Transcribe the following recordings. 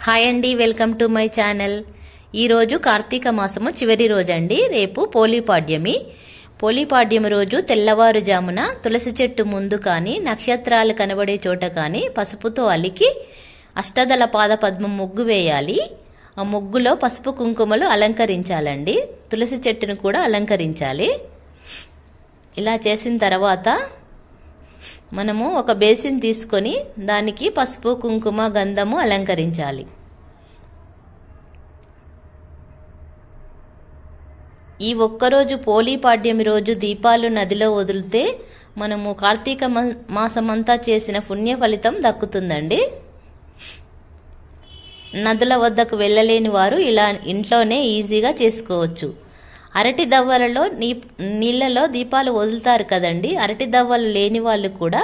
Hi అండి, welcome to my channel. ఈరోజు కార్తీక మాసము చివరి రోజండి. రేపు పోలీపాడ్యమి. పోలీపాడ్యమి రోజు తెల్లవారుజామున తులసి చెట్టు ముందు కానీ నక్షత్రాలు కనబడే చోట కానీ పసుపుతో అలికి అష్టదళ పాద పద్మం ముగ్గు వేయాలి. ఆ ముగ్గులో పసుపు కుంకుమలు అలంకరించాలండి. తులసి చెట్టును కూడా అలంకరించాలి. ఇలా చేసిన తర్వాత మనము ఒక బేసిన్ తీసుకొని దానికి పసుపు కుంకుమ గంధము అలంకరించాలి. ఈ ఒక్కరోజు పోలీపాడ్యమి రోజు దీపాలు నదిలో వదిలితే మనము కార్తీక మాసమంతా చేసిన పుణ్య ఫలితం దక్కుతుందండి. నదుల వద్దకు వెళ్ళలేని వారు ఇలా ఇంట్లోనే ఈజీగా చేసుకోవచ్చు. అరటి దవ్వలలో నీళ్లలో దీపాలు వదులుతారు కదండి. అరటి దవ్వలు లేని వాళ్ళు కూడా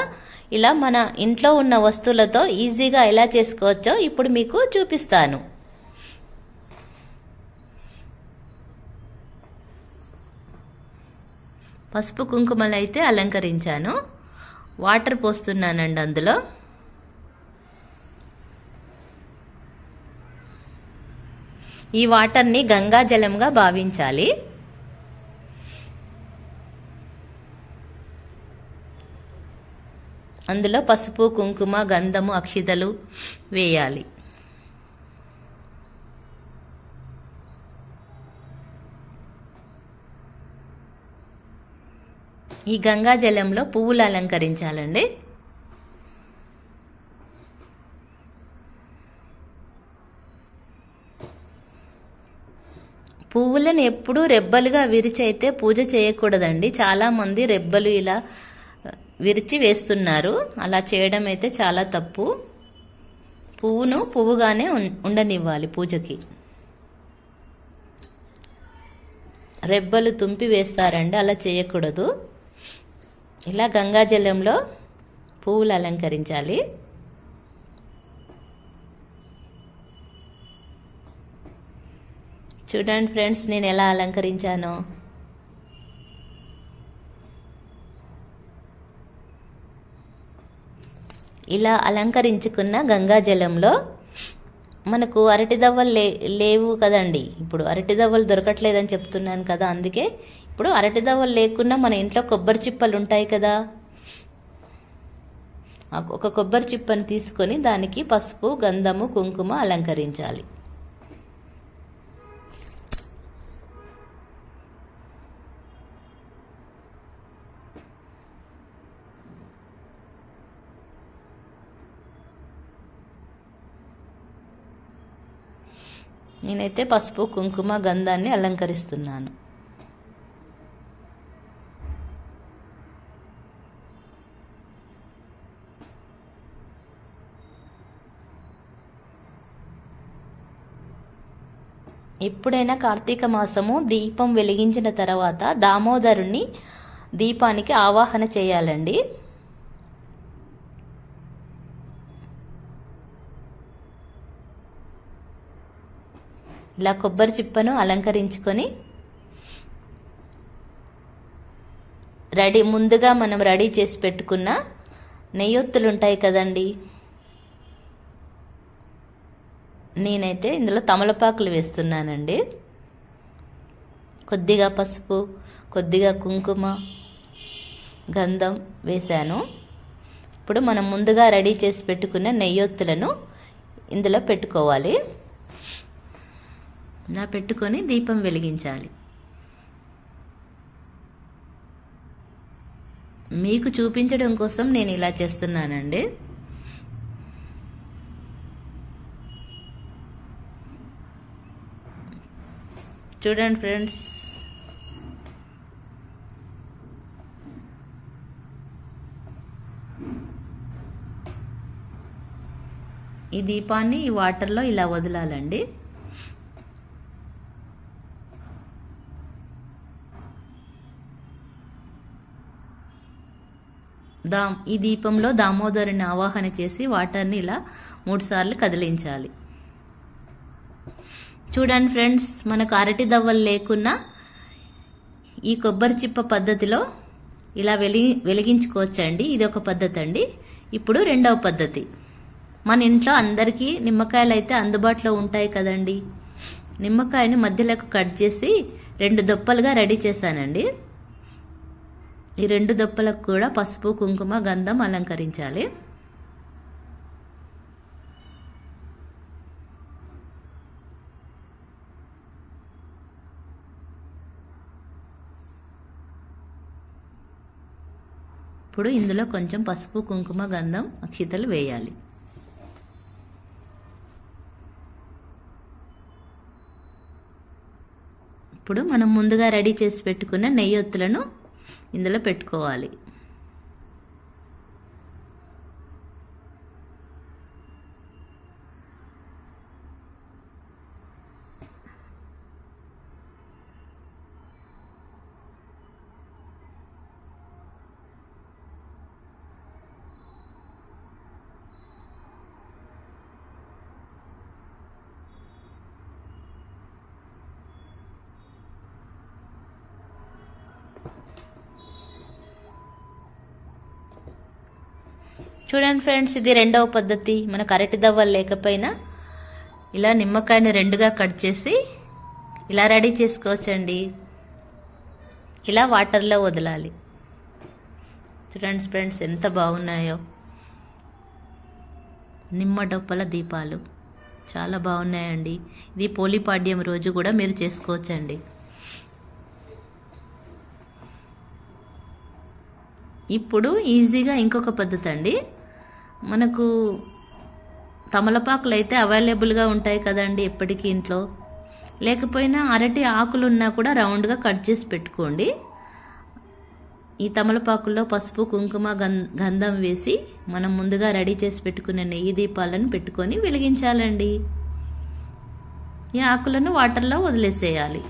ఇలా మన ఇంట్లో ఉన్న వస్తువులతో ఈజీగా ఎలా చేసుకోవచ్చో ఇప్పుడు మీకు చూపిస్తాను. పసుపు కుంకుమలు అయితే అలంకరించాను. వాటర్ పోస్తున్నానండి. అందులో ఈ వాటర్ని గంగా జలంగా భావించాలి. అందులో పసుపు కుంకుమ గంధము అక్షితలు వేయాలి. ఈ గంగా జలంలో పువ్వులు అలంకరించాలండి. పువ్వులను ఎప్పుడూ రెబ్బలుగా విరిచి అయితే పూజ చేయకూడదండి. చాలా మంది రెబ్బలు ఇలా విరిచి వేస్తున్నారు. అలా చేయడం అయితే చాలా తప్పు. పువ్వును పువ్వుగానే ఉండనివ్వాలి పూజకి. రెబ్బలు తుంపి వేస్తారండి, అలా చేయకూడదు. ఇలా గంగాజలంలో పువ్వులు అలంకరించాలి. చూడండి ఫ్రెండ్స్, నేను ఎలా అలంకరించానో. ఇలా అలంకరించుకున్న గంగాజలంలో మనకు అరటి దవ్వలు లేవు కదండి. ఇప్పుడు అరటి దవ్వలు దొరకట్లేదని చెప్తున్నాను కదా, అందుకే ఇప్పుడు అరటి దవ్వలు లేకున్నా మన ఇంట్లో కొబ్బరి చిప్పలు ఉంటాయి కదా. ఒక కొబ్బరి చిప్పను తీసుకొని దానికి పసుపు గంధము కుంకుమ అలంకరించాలి. నేనైతే పసుపు కుంకుమ గంధాన్ని అలంకరిస్తున్నాను. ఎప్పుడైనా కార్తీక మాసము దీపం వెలిగించిన తర్వాత దామోదరుణ్ణి దీపానికి ఆవాహన చేయాలండి. ఇలా కొబ్బరి చిప్పను అలంకరించుకొని ముందుగా మనం రెడీ చేసి పెట్టుకున్న నెయ్యొత్తులు ఉంటాయి కదండి. నేనైతే ఇందులో తమలపాకులు వేస్తున్నానండి. కొద్దిగా పసుపు, కొద్దిగా కుంకుమ గంధం వేశాను. ఇప్పుడు మనం ముందుగా రెడీ చేసి పెట్టుకున్న నెయ్యొత్తులను ఇందులో పెట్టుకోవాలి. ఇలా పెట్టుకొని దీపం వెలిగించాలి. మీకు చూపించడం కోసం నేను ఇలా చేస్తున్నానండి. చూడండి ఫ్రెండ్స్, ఈ దీపాన్ని ఈ వాటర్లో ఇలా వదలాలండి. ఈ దీపంలో దామోదరుని ఆవాహన చేసి వాటర్ని ఇలా 3 సార్లు కదిలించాలి. చూడండి ఫ్రెండ్స్, మనకు అరటి దవ్వలు లేకున్నా ఈ కొబ్బరి చిప్ప పద్ధతిలో ఇలా వెలిగించుకోవచ్చండి. ఇది ఒక పద్ధతి అండి. ఇప్పుడు రెండవ పద్ధతి. మన ఇంట్లో అందరికీ నిమ్మకాయలు అయితే అందుబాటులో ఉంటాయి కదండి. నిమ్మకాయని మధ్యలోకి కట్ చేసి 2 దొప్పలుగా రెడీ చేశానండి. ఈ 2 దొప్పలకు కూడా పసుపు, కుంకుమ, గంధం అలంకరించాలి. ఇప్పుడు ఇందులో కొంచెం పసుపు, కుంకుమ, గంధం, అక్షితలు వేయాలి. ఇప్పుడు మనం ముందుగా రెడీ చేసి పెట్టుకున్న నెయ్యొత్తులను ఇందులో పెట్టుకోవాలి. చూడండి ఫ్రెండ్స్, ఇది రెండవ పద్ధతి. మనకు అరటి దవ్వలు లేకపోయినా ఇలా నిమ్మకాయని 2గా కట్ చేసి ఇలా రెడీ చేసుకోవచ్చండి. ఇలా వాటర్లో వదలాలి. చూడండి ఫ్రెండ్స్ ఎంత బాగున్నాయో. నిమ్మ డొప్పల దీపాలు చాలా బాగున్నాయండి. ఇది పోలిపాడ్యం రోజు కూడా మీరు చేసుకోవచ్చండి. ఇప్పుడు ఈజీగా ఇంకొక పద్ధతి అండి. మనకు తమలపాకులు అయితే అవైలబుల్గా ఉంటాయి కదండి ఎప్పటికీ ఇంట్లో. లేకపోయినా అరటి ఆకులున్నా కూడా రౌండ్గా కట్ చేసి పెట్టుకోండి. ఈ తమలపాకుల్లో పసుపు, కుంకుమ, గంధం వేసి మనం ముందుగా రెడీ చేసి పెట్టుకునే నెయ్యి దీపాలను పెట్టుకొని వెలిగించాలండి. ఈ ఆకులను వాటర్లో వదిలేసేయాలి.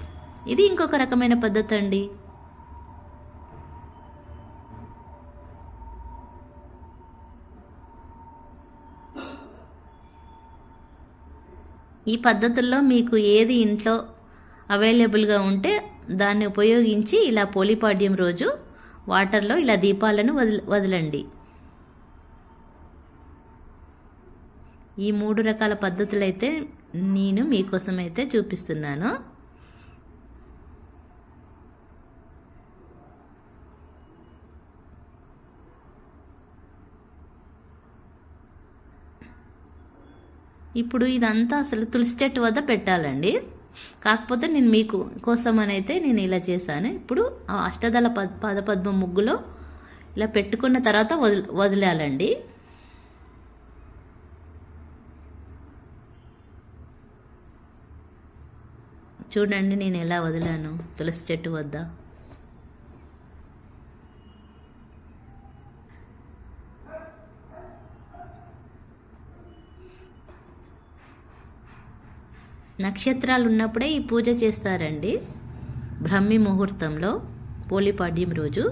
ఇది ఇంకొక రకమైన పద్ధతి అండి. ఈ పద్ధతుల్లో మీకు ఏది ఇంట్లో అవైలబుల్గా ఉంటే దాన్ని ఉపయోగించి ఇలా పోలిపాడ్యం రోజు వాటర్లో ఇలా దీపాలను వదలండి. ఈ 3 రకాల పద్ధతులైతే నేను మీకోసం అయితే చూపిస్తున్నాను. ఇప్పుడు ఇదంతా అసలు తులసి చెట్టు వద్ద పెట్టాలండి. కాకపోతే నేను మీకు కోసం అయితే నేను ఇలా చేశాను. ఇప్పుడు ఆ అష్టదళ పాదపద్మ ముగ్గులో ఇలా పెట్టుకున్న తర్వాత వదిలాలండి. చూడండి నేను ఎలా వదిలాను తులసి చెట్టు వద్ద. నక్షత్రాలు ఉన్నప్పుడే ఈ పూజ చేస్తారండి. బ్రహ్మి ముహూర్తంలో పోలిపాడ్యం రోజు.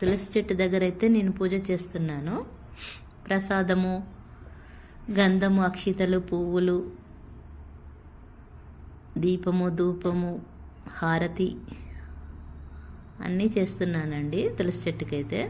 తులసి చెట్టు దగ్గర అయితే నేను పూజ చేస్తున్నాను. ప్రసాదము, గంధము, అక్షితలు, పువ్వులు, దీపము, ధూపము, హారతి అన్నీ చేస్తున్నానండి తులసి చెట్టుకైతే.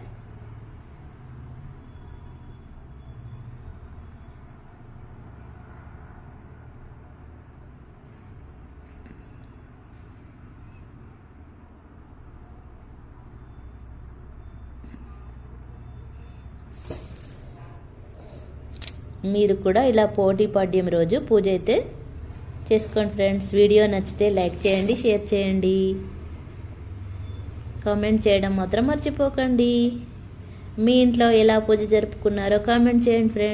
మీరు కూడా ఇలా పోలిపాడ్యం రోజు పూజ అయితే చేసుకోండి ఫ్రెండ్స్. వీడియో నచ్చితే లైక్ చేయండి, షేర్ చేయండి, కామెంట్ చేయడం మాత్రం మర్చిపోకండి. మీ ఇంట్లో ఎలా పూజ జరుపుకున్నారో కామెంట్ చేయండి ఫ్రెండ్స్.